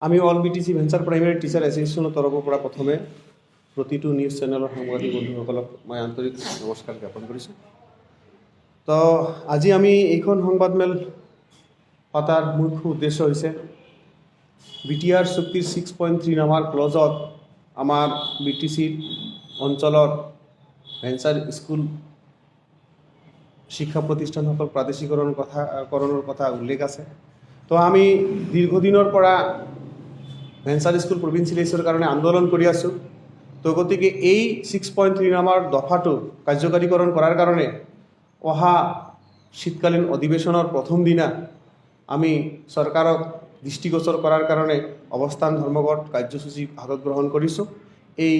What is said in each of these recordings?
আমি all BTC venture primary teacher এছ'চিয়েশ্যনৰ তৰফৰ পৰা প্ৰথমে প্ৰতিটো নিউজ চেনেলৰ সাংবাদিক বন্ধুসকলক মই আন্তৰিক নমস্কাৰ জ্ঞাপন কৰিছোঁ। তো আজি আমি এইখন সংবাদমেল পতাৰ মুখ্য উদ্দেশ্য হৈছে বিটিআৰ চুক্তিৰ 6.3 নামৰ ক্লজত আমাৰ বিটিচিৰ অঞ্চলৰ ভেঞ্চাৰ স্কুল শিক্ষা প্ৰতিষ্ঠানসকল প্ৰাদেশিকৰণৰ কথা উল্লেখ আছে। তো আমি দীৰ্ঘদিনৰ পৰা ভেঞ্চাৰ স্কুল প্ৰভিন্সিয়েলাইজৰ কাৰণে আন্দোলন কৰি আছোঁ। তো গতিকে এই 6.3 নামৰ দফাটো কাৰ্যকাৰীকৰণ কৰাৰ কাৰণে অহা শীতকালীন অধিৱেশনৰ প্ৰথম দিনা আমি চৰকাৰক দৃষ্টিগোচৰ কৰাৰ কাৰণে অৱস্থান ধৰ্মঘট কাৰ্যসূচী হাতত গ্ৰহণ কৰিছোঁ। এই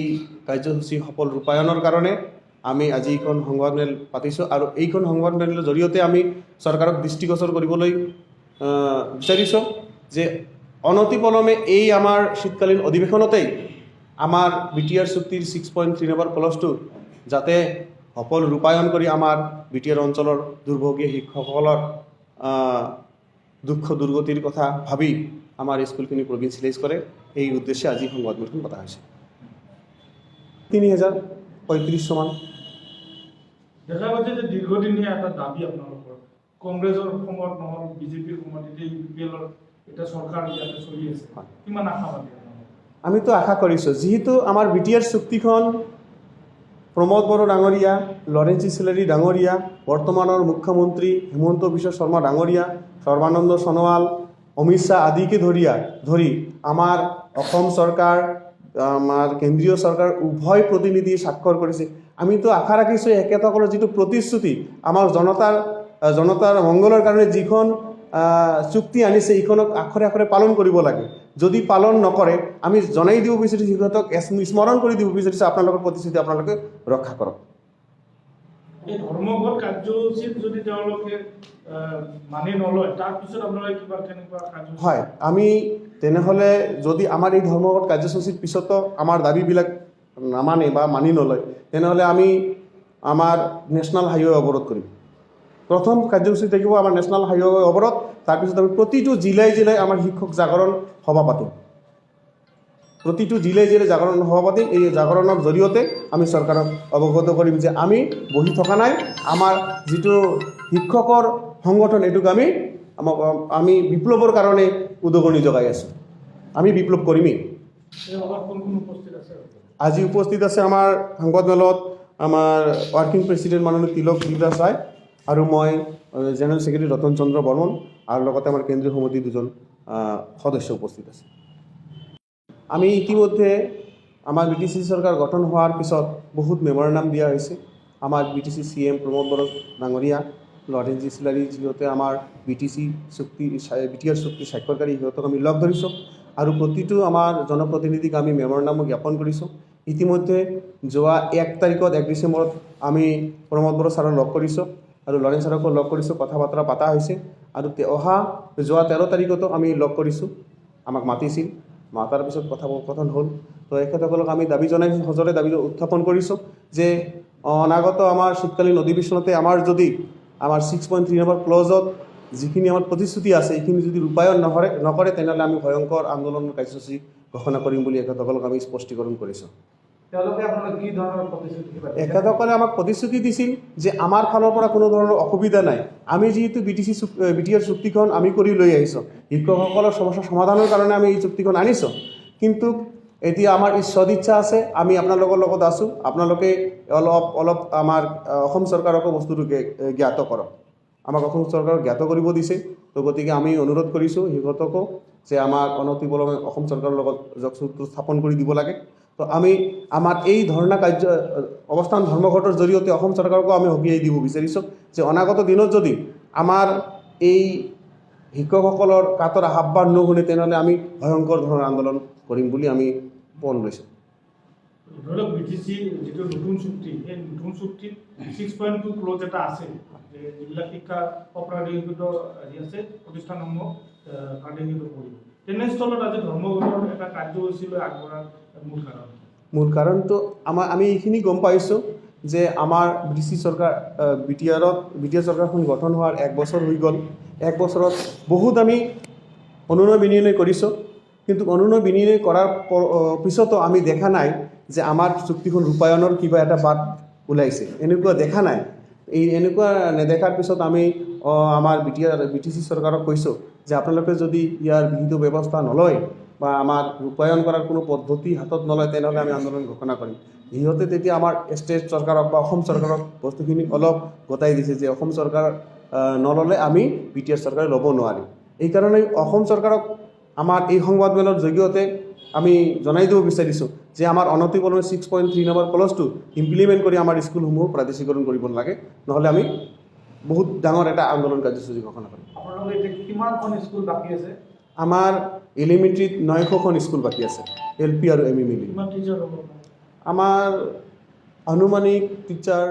কাৰ্যসূচী সফল ৰূপায়ণৰ কাৰণে আমি আজি এইখন সংবাদমেল পাতিছোঁ আৰু এইখন সংবাদমেলৰ জৰিয়তে আমি চৰকাৰক দৃষ্টিগোচৰ কৰিবলৈ বিচাৰিছোঁ যে অনতিপলমে এই আমাৰ শীতকালীন অধিৱেশনতেই আমাৰ বিটিআৰ চুক্তিৰ 6.3 নম্বৰ ক্লজটো যাতে সফল ৰূপায়ণ কৰি আমাৰ বিটিআৰ অঞ্চলৰ দুৰ্ভগীয়া শিক্ষকসকলৰ দুঃখ দুৰ্গতিৰ কথা ভাবি আমাৰ স্কুলখিনি প্ৰভিন্সিয়েলাইজ কৰে, এই উদ্দেশ্যে আজি সংবাদমেলখন পতা হৈছে। 3035 মান দেখা গৈছে যে দীৰ্ঘদিনীয়া এটা দাবী আপোনালোকৰ কংগ্ৰেছৰ সময়ত নহ'ল, বিজেপিৰ সময়ত, এতিয়া ইউপিএলৰ এটা চৰকাৰ ইয়াতে চলি আছে, কিমান আশাবাদী? আমিতো আশা কৰিছোঁ, যিহেতু আমাৰ বিটিআৰ চুক্তিখন প্ৰমোদ বড়ো ডাঙৰীয়া, লৰেঞ্চ চিলাৰী ডাঙৰীয়া, বৰ্তমানৰ মুখ্যমন্ত্ৰী হিমন্ত বিশ্ব শৰ্মা ডাঙৰীয়া, সৰ্বানন্দ সোণোৱাল, অমিত শ্বাহ আদিকে ধৰি আমাৰ অসম চৰকাৰ, আমাৰ কেন্দ্ৰীয় চৰকাৰ উভয় প্ৰতিনিধি স্বাক্ষৰ কৰিছে। আমিতো আশা ৰাখিছোঁ এখেতসকলৰ যিটো প্ৰতিশ্ৰুতি আমাৰ জনতাৰ মংগলৰ কাৰণে যিখন চুক্তি আনিছে এইখনক আখৰে আখৰে পালন কৰিব লাগে। যদি পালন নকৰে আমি জনাই দিব বিচাৰিছোঁ, সিহঁতক স্মৰণ কৰি দিব বিচাৰিছোঁ আপোনালোকৰ প্ৰতিশ্ৰুতি আপোনালোকে ৰক্ষা কৰক। এই ধৰ্মঘট কাৰ্যসূচীত যদি তেওঁলোকে মানি নলয় তাৰপিছত আপোনালোকে কিবা কেনেকুৱা কাৰ্যসূচী? হয়, আমি তেনেহ'লে যদি আমাৰ এই ধৰ্মঘট কাৰ্যসূচীৰ পিছতো আমাৰ দাবীবিলাক নামানে বা মানি নলয় তেনেহ'লে আমি আমাৰ নেশ্যনেল হাইৱে অৱৰোধ কৰিম। প্ৰথম কাৰ্যসূচী থাকিব আমাৰ নেশ্যনেল হাইৱে অৱৰোধ, তাৰপিছত আমি প্ৰতিটো জিলাই আমাৰ শিক্ষক জাগৰণ সভা পাতিম। প্ৰতিটো জিলাই জাগৰণ সভা পাতিম। এই জাগৰণৰ জৰিয়তে আমি চৰকাৰক অৱগত কৰিম যে আমি বহি থকা নাই, আমাৰ যিটো শিক্ষকৰ সংগঠন এইটোক আমি বিপ্লৱৰ কাৰণে উদগনি যোগাই আছোঁ। আমি বিপ্লৱ কৰিমেই। আজি উপস্থিত আছে আমাৰ সংবাদমেলত আমাৰ ৱাৰ্কিং প্ৰেচিডেণ্ট মাননীয় তিলক দিৱদাস ৰায় আৰু মই জেনেৰেল ছেক্ৰেটাৰী ৰতন চন্দ্ৰ বৰ্মন আৰু লগতে আমাৰ কেন্দ্ৰীয় সমিতিৰ দুজন সদস্য উপস্থিত আছে। আমি ইতিমধ্যে আমাৰ বিটিচি চৰকাৰ গঠন হোৱাৰ পিছত বহুত মেমৰেণ্ডাম দিয়া হৈছে। আমাৰ বিটিচি CM প্ৰমোদ বড়ো ডাঙৰীয়া, লৰেঞ্চ চিলাৰী যিহেতু আমাৰ বিটিআৰ চুক্তি স্বাক্ষৰকাৰী, সিহঁতক আমি লগ ধৰিছোঁ আৰু প্ৰতিটো আমাৰ জনপ্ৰতিনিধিক আমি মেমৰেণ্ডামো জ্ঞাপন কৰিছোঁ। ইতিমধ্যে যোৱা 1 তাৰিখত 1 ডিচেম্বৰত আমি প্ৰমোদ বড়ো ছাৰক লগ কৰিছোঁ আৰু লৰেঞ্চ ছাৰকো লগ কৰিছোঁ, কথা বতৰা পতা হৈছে আৰু যোৱা 13 তাৰিখতো আমি লগ কৰিছোঁ, আমাক মাতিছিল, মাতাৰ পিছত কথন হ'ল। তো এখেতসকলক আমি দাবী জনাইছোঁ, সজোৰে দাবী উত্থাপন কৰিছোঁ যে অনাগত আমাৰ শীতকালীন অধিৱেশনতে আমাৰ 6.3 নম্বৰ ক্লজত যিখিনি আমাৰ প্ৰতিশ্ৰুতি আছে এইখিনি যদি ৰূপায়ণ নকৰে তেনেহ'লে আমি ভয়ংকৰ আন্দোলনৰ কাৰ্যসূচী ঘোষণা কৰিম বুলি এখেতসকলক আমি স্পষ্টীকৰণ কৰিছোঁ। এখেতসকলে আমাক প্ৰতিশ্ৰুতি দিছিল যে আমাৰ ফালৰ পৰা কোনো ধৰণৰ অসুবিধা নাই, আমি যিহেতু বিটিআৰ চুক্তিখন আমি কৰি লৈ আহিছোঁ, শিক্ষকসকলৰ সমস্যা সমাধানৰ কাৰণে আমি এই চুক্তিখন আনিছোঁ, কিন্তু এতিয়া আমাৰ সদিচ্ছা আছে, আমি আপোনালোকৰ লগত আছোঁ, আপোনালোকে অলপ আমাৰ অসম চৰকাৰকো বস্তুটো জ্ঞাত কৰক। আমাক অসম চৰকাৰক জ্ঞাত কৰিব দিছে। তো গতিকে আমি অনুৰোধ কৰিছোঁ সিহঁতকো যে আমাক অনতিপলমে অসম চৰকাৰৰ লগত যোগসূত্ৰ স্থাপন কৰি দিব লাগে। তো আমি আমাৰ এই অৱস্থান ধৰ্মঘটৰ জৰিয়তে অসম চৰকাৰকো আমি সকীয়াই দিব বিচাৰিছোঁ যে অনাগত দিনত যদি আমাৰ এই শিক্ষকসকলৰ কাতৰ আহ্বান নুশুনে তেনেহ'লে আমি ভয়ংকৰ ধৰণৰ আন্দোলন কৰিম বুলি আমি পণ লৈছোঁ। ধৰি লওক বিটিচি যিটো নতুন চুক্তি, সেই নতুন চুক্তিত 6.2 ক্লজ এটা আছে যে যিবিলাক শিক্ষা অপ্ৰাধিকৃত আছে প্ৰতিষ্ঠানসমূহ প্ৰাধিকৃত কৰিব। তেনেস্থলত আজি ধৰ্মঘটৰ এটা কাৰ্যসূচী লৈ আগবঢ়াৰ মূল কাৰণটো আমি এইখিনি গম পাইছোঁ যে আমাৰ বিটিআৰ চৰকাৰখন গঠন হোৱাৰ 1 বছৰ হৈ গ'ল। 1 বছৰত বহুত আমি অনুনয় বিনিময় কৰিছোঁ, কিন্তু অনুনয় বিনিময় কৰাৰ পিছতো আমি দেখা নাই যে আমাৰ চুক্তিখন ৰূপায়ণৰ কিবা এটা বাট ওলাইছে, এনেকুৱা দেখা নাই। এই এনেকুৱা নেদেখাৰ পিছত আমি আমাৰ BTC চৰকাৰক কৈছোঁ যে আপোনালোকে যদি ইয়াৰ বিহিত ব্যৱস্থা নলয় বা আমাৰ ৰূপায়ণ কৰাৰ কোনো পদ্ধতি হাতত নলয়, তেনেহ'লে আমি আন্দোলন ঘোষণা কৰিম। সিহঁতে তেতিয়া আমাৰ ষ্টেট চৰকাৰক বা অসম চৰকাৰক বস্তুখিনি অলপ গতাই দিছে যে অসম চৰকাৰ নল'লে আমি BTR চৰকাৰে ল'ব নোৱাৰিম। এইকাৰণে অসম চৰকাৰক আমাৰ এই সংবাদমেলৰ জৰিয়তে আমি জনাই দিব বিচাৰিছোঁ যে আমাৰ অনতিপলমে 6.3 নম্বৰ ক্লজটো ইমপ্লিমেণ্ট কৰি আমাৰ স্কুলসমূহ প্ৰাদেশিকৰণ কৰিব লাগে, নহ'লে আমি বহুত ডাঙৰ এটা আন্দোলন কাৰ্যসূচী ঘোষণা কৰিম। আপোনালোকৰ এতিয়া কিমানখন স্কুল বাকী আছে? আমাৰ এলিমেণ্টাৰীত 900খন স্কুল বাকী আছে, LP আৰু ME মিলি। কিমান টিচাৰ হ'ব? আমাৰ আনুমানিক টিচাৰ